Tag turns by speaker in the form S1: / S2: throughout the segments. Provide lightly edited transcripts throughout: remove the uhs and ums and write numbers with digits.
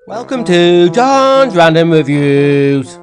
S1: Welcome to John's Random Reviews.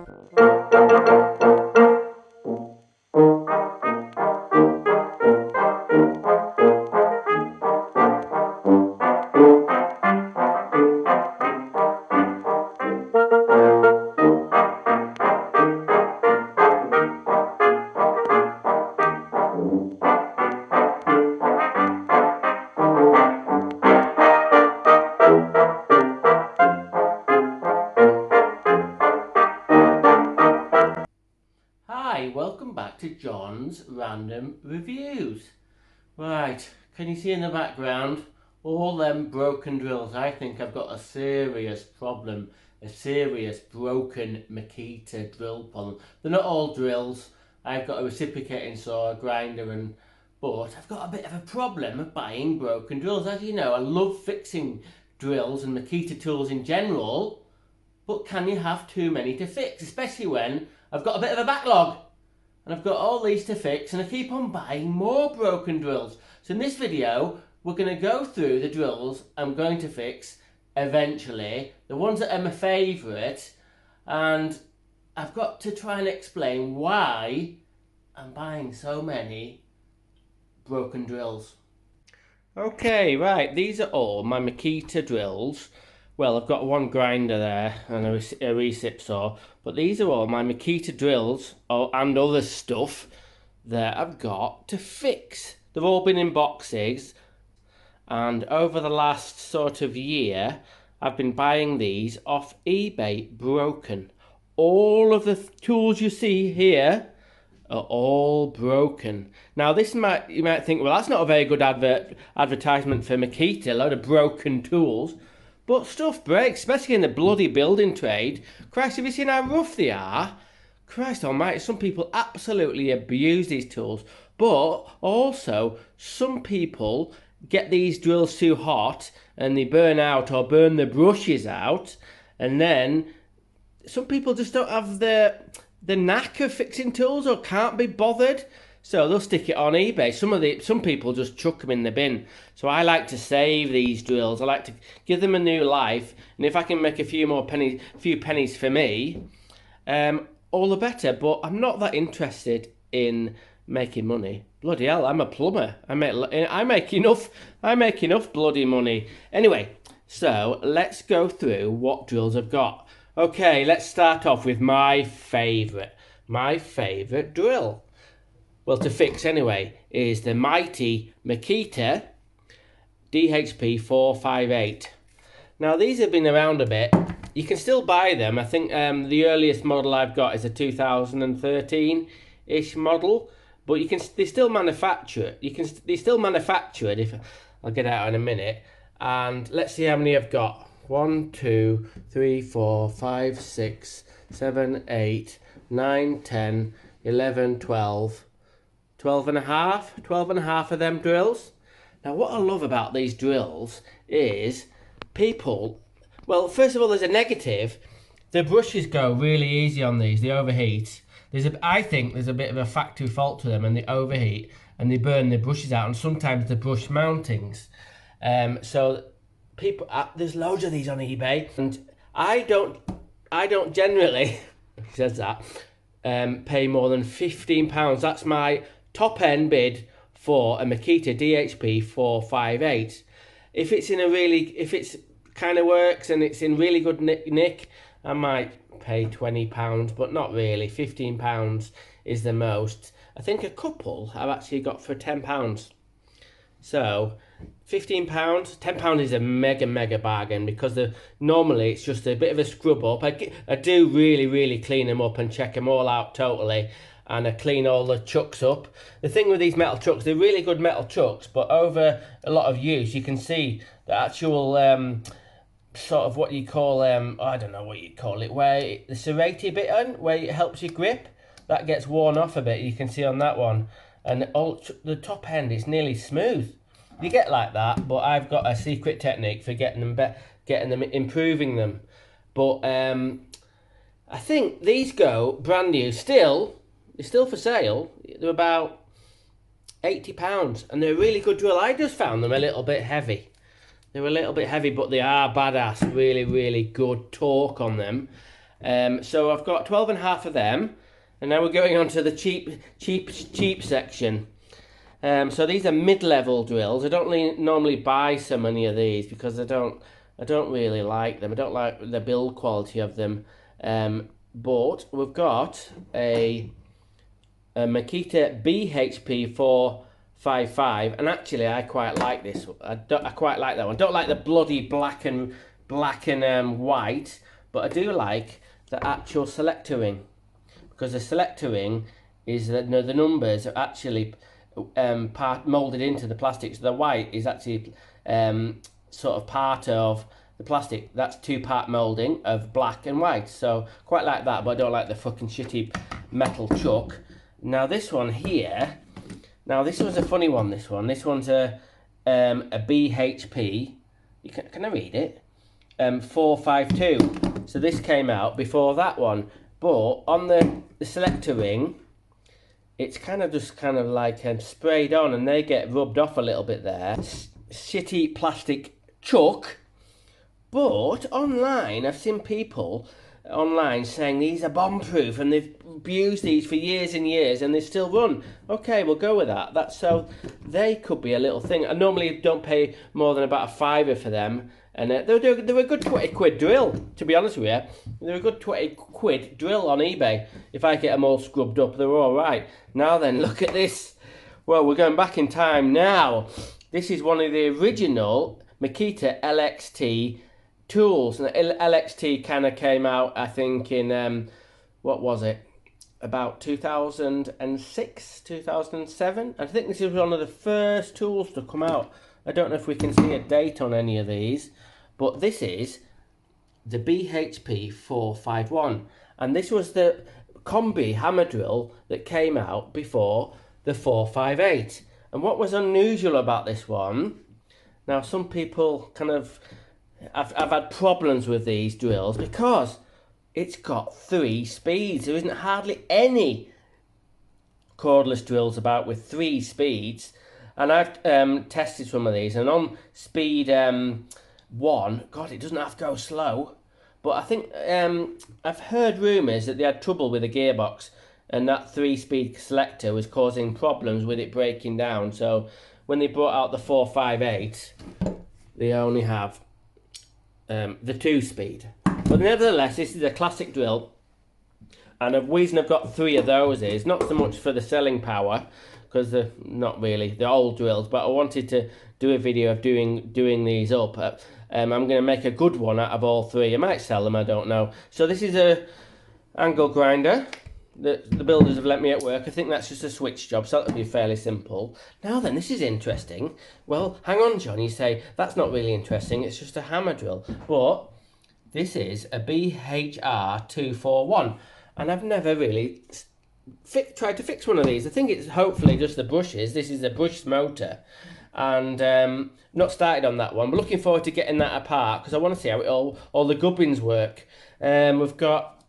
S1: Hi, welcome back to John's Random Reviews. Right, can you see in the background all them broken drills? I think I've got a serious problem, a serious broken Makita drill problem. They're not all drills. I've got a reciprocating saw, a grinder, but I've got a bit of a problem of buying broken drills. As you know, I love fixing drills and Makita tools in general, but can you have too many to fix, especially when I've got a bit of a backlog? And I've got all these to fix, and I keep on buying more broken drills. So in this video, we're going to go through the drills I'm going to fix eventually, the ones that are my favourite, and I've got to try and explain why I'm buying so many broken drills. Okay, right, these are all my Makita drills. Well, I've got one grinder there and a recip saw, but these are all my Makita drills and other stuff that I've got to fix. They've all been in boxes, and over the last sort of year, I've been buying these off eBay broken. All of the tools you see here are all broken. Now you might think, well, that's not a very good advertisement for Makita, a load of broken tools. But stuff breaks, especially in the bloody building trade. Christ, have you seen how rough they are? Christ almighty, some people absolutely abuse these tools. But also, some people get these drills too hot and they burn out or burn the brushes out. And then some people just don't have the knack of fixing tools or can't be bothered. So they'll stick it on eBay. Some people just chuck them in the bin. So I like to save these drills. I like to give them a new life, and if I can make a few pennies for me, all the better. But I'm not that interested in making money. Bloody hell, I'm a plumber. I make enough bloody money. Anyway, so let's go through what drills I've got. Okay, let's start off with my favourite drill. Well, to fix anyway, is the mighty Makita DHP 458. Now, these have been around a bit. You can still buy them. I think the earliest model I've got is a 2013-ish model, but they still manufacture it. They still manufacture it. If I'll get out in a minute. And let's see how many I've got. 1, 2, 3, 4, 5, 6, 7, 8, 9, 10, 11, 12. 12 and a half of them drills. Now, what I love about these drills is well, first of all, there's a negative. The brushes go really easy on these. They overheat. I think there's a bit of a factory fault to them, and they overheat and they burn the brushes out, and sometimes the brush mountings. So there's loads of these on eBay, and I don't generally he says that pay more than £15. That's my top end bid for a Makita DHP 458. If it's kind of works and it's in really good nick, I might pay £20, but not really. £15 is the most. I think a couple I've actually got for £10. So £15, £10 is a mega bargain, because normally it's just a bit of a scrub up. I do really clean them up and check them all out totally, and I clean all the chucks up. The thing with these metal chucks, they're really good metal chucks, but over a lot of use you can see the actual sort of what you call I don't know what you call it, where the serrated bit on, where it helps you grip, that gets worn off a bit. You can see on that one, and the top end is nearly smooth. You get like that, but I've got a secret technique for getting them improving them. But I think these go brand new. They're still for sale. They're about £80, and they're a really good drill. I just found them a little bit heavy. They're a little bit heavy, but they are badass. Really, really good torque on them. So I've got 12.5 of them, and now we're going on to the cheap section. So these are mid-level drills. I don't normally buy so many of these because I don't really like them. I don't like the build quality of them. But we've got a Makita BHP 455, and actually I quite like this. I quite like that one. I don't like the bloody black and white, but I do like the actual selector ring, because the selector ring is that the numbers are actually molded into the plastic. So the white is actually sort of part of the plastic. That's 2-part molding of black and white. So quite like that, but I don't like the fucking shitty metal chuck. Now this one here, now this was a funny one. This one's a BHP. Can I read it? 452. So this came out before that one, but on the selector ring, it's kind of like sprayed on, and they get rubbed off a little bit there. Shitty plastic chuck. But online, I've seen people online saying these are bomb-proof, and they've used these for years and years, and they still run. Okay, we'll go with that. So they could be a little thing. I normally don't pay more than about a £5 for them, and they're a good 20 quid drill, to be honest with you. They're a good 20 quid drill on eBay. If I get them all scrubbed up, they're all right. Now then, look at this. Well, we're going back in time now. This is one of the original Makita LXT tools. And the LXT kind of came out, I think, in, what was it? About 2006, 2007. I think this is one of the first tools to come out. I don't know if we can see a date on any of these, but this is the BHP 451. And this was the combi hammer drill that came out before the 458. And what was unusual about this one, now some people I've had problems with these drills because it's got 3 speeds. There isn't hardly any cordless drills about with 3 speeds. And I've tested some of these, and on speed 1, God, it doesn't have to go slow. But I think I've heard rumours that they had trouble with the gearbox, and that 3-speed selector was causing problems with it breaking down. So when they brought out the 458, they only have the 2-speed. But nevertheless, this is a classic drill, and the reason I've got 3 of those is not so much for the selling power, because they're not really, they're old drills, but I wanted to do a video of doing these up. I'm going to make a good one out of all 3. I might sell them, I don't know. So this is a angle grinder that the builders have let me at work. I think that's just a switch job, so that'll be fairly simple. Now then, this is interesting. Well, hang on, John, you say, that's not really interesting, it's just a hammer drill. But this is a BHR 241, and I've never really tried to fix one of these. I think it's hopefully just the brushes. This is a brushed motor, and not started on that one. We're looking forward to getting that apart because I want to see how all the gubbins work. We've got,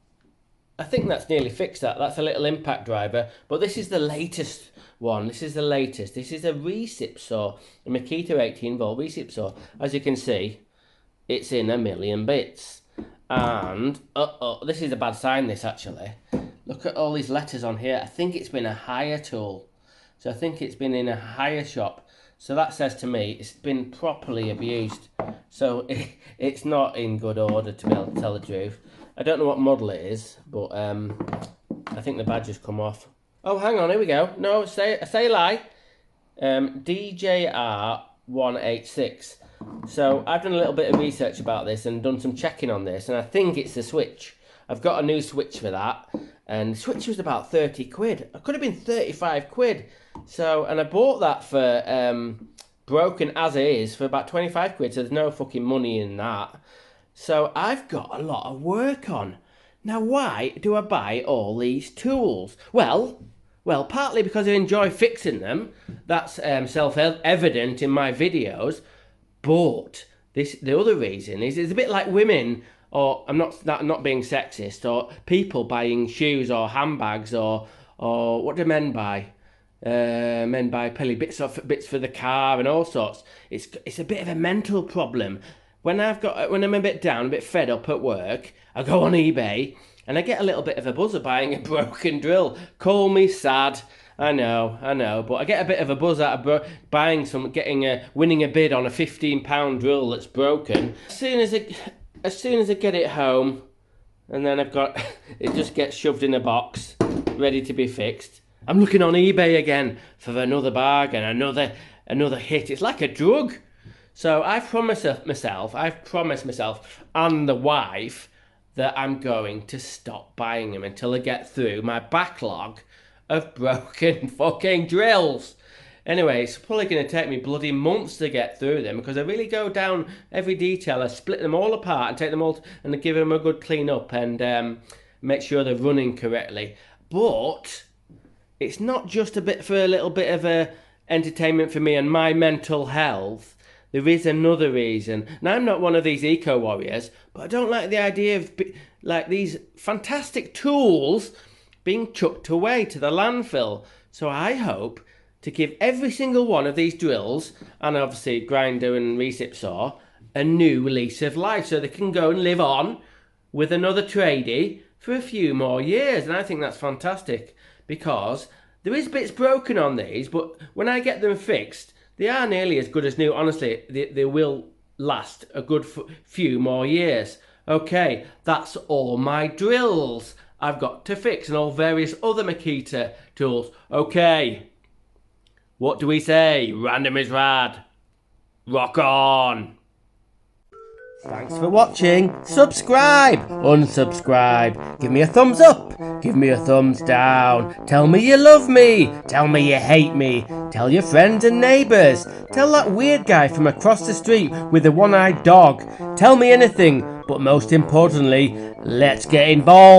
S1: I think that's nearly fixed. That's a little impact driver, but this is the latest one. This is the latest. This is a recip saw, a Makita 18-volt recip saw. As you can see, it's in 1,000,000 bits, and this is a bad sign. This actually. Look at all these letters on here. I think it's been a hire tool. So I think it's been in a hire shop. So that says to me it's been properly abused. So it's not in good order, to be able to tell the truth. I don't know what model it is, but I think the badge has come off. Oh, hang on, here we go. No, say a lie. DJR 186. So I've done a little bit of research about this and done some checking on this, and I think it's the switch. I've got a new switch for that, and the switch was about 30 quid. It could have been 35 quid. So, and I bought that for broken as it is for about 25 quid, so there's no fucking money in that. So I've got a lot of work on. Now, why do I buy all these tools? Well, partly because I enjoy fixing them. That's self-evident in my videos. But the other reason is it's a bit like women, or I'm not being sexist, or people buying shoes or handbags, or what do men buy? Men buy pilly bits for the car and all sorts. It's a bit of a mental problem. When I'm a bit down, a bit fed up at work, I go on eBay and I get a little bit of a buzzer buying a broken drill. Call me sad. I know, but I get a bit of a buzz out of winning a bid on a £15 drill that's broken. As soon as I get it home, and then it just gets shoved in a box, ready to be fixed. I'm looking on eBay again for another bargain, another hit. It's like a drug. So I've promised myself and the wife that I'm going to stop buying them until I get through my backlog of broken fucking drills. Anyway, it's probably going to take me bloody months to get through them because I really go down every detail. I split them all apart and take them all and give them a good clean up and make sure they're running correctly. But it's not just a little bit of a entertainment for me and my mental health. There is another reason. Now, I'm not one of these eco warriors, but I don't like the idea of these fantastic tools being chucked away to the landfill. So I hope to give every single one of these drills, and obviously grinder and recip saw, a new lease of life so they can go and live on with another tradie for a few more years. And I think that's fantastic because there is bits broken on these, but when I get them fixed, they are nearly as good as new. Honestly, they will last a good few more years. Okay, that's all my drills I've got to fix and all various other Makita tools. Okay, what do we say? Random is rad. Rock on. Thanks for watching. Subscribe, unsubscribe, give me a thumbs up, give me a thumbs down, tell me you love me, tell me you hate me, tell your friends and neighbours, tell that weird guy from across the street with the one-eyed dog, tell me anything, but most importantly, let's get involved.